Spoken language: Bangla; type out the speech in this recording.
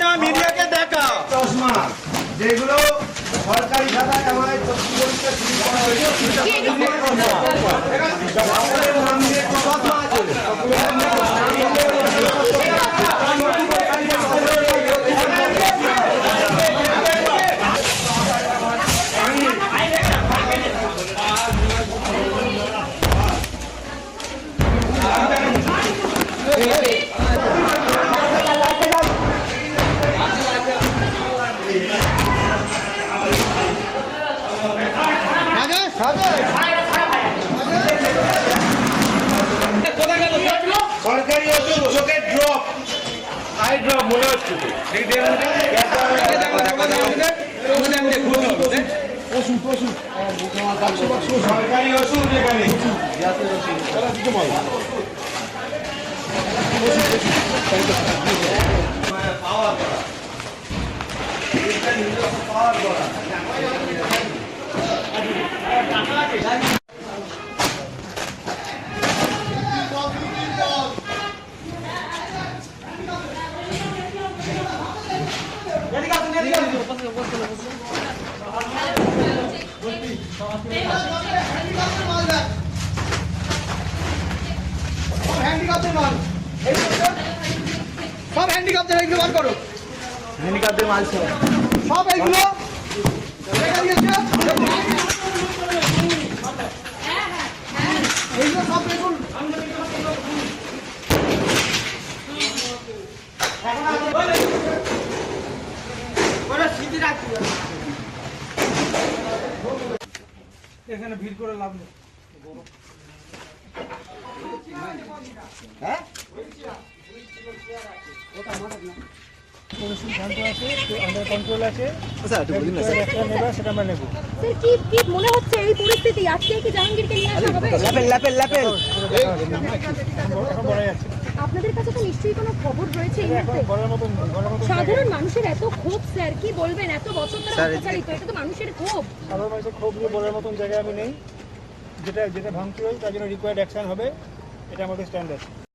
না মিডিয়াকে দেখা চশমা যেগুলো সরকারি খাতায় আমাদের পরীক্ষা শুরু করা হয়েছে চশমা আছে সরকারি ওষুধ ওষুধের ড্রপ আই ড্রপ মনে হচ্ছে ওষুধ ওষুধ সরকারি ওষুধ এখানে পাওয়ার করা পাওয়ার করা সব হ্যান্ডিক্যাপদের এইগুলো বার করো হ্যান্ডিক্যাপদের মাল সব এইগুলো এইগুলো সব দেখুন এখানে ভিড় করে লাভ নেই হ্যাঁ সিদ্ধান্ত আছে আন্ডার কন্ট্রোল আছে সেটা আমরা নেব কি মনে হচ্ছে এই পরিস্থিতি আজকে কি জাহাঙ্গীরকে নিয়ে আসা হবে ল্যাপেল এখন বলা যাচ্ছে আপনাদের কাছে তো নিশ্চয়ই কোনো খবর রয়েছে এই মুহূর্তে সাধারণ মানুষের এত ক্ষোভ স্যার কি বলবেন এত বছর ধরে অত্যাচারিত এটা তো মানুষের ক্ষোভ সাধারণ মানুষের ক্ষোভ নিয়ে বলার মতন জায়গায় আমি নেই যেটা ভাঙতে হয় তার জন্য রিকোয়ার্ড অ্যাকশন হবে এটা আমাদের স্ট্যান্ডার্ড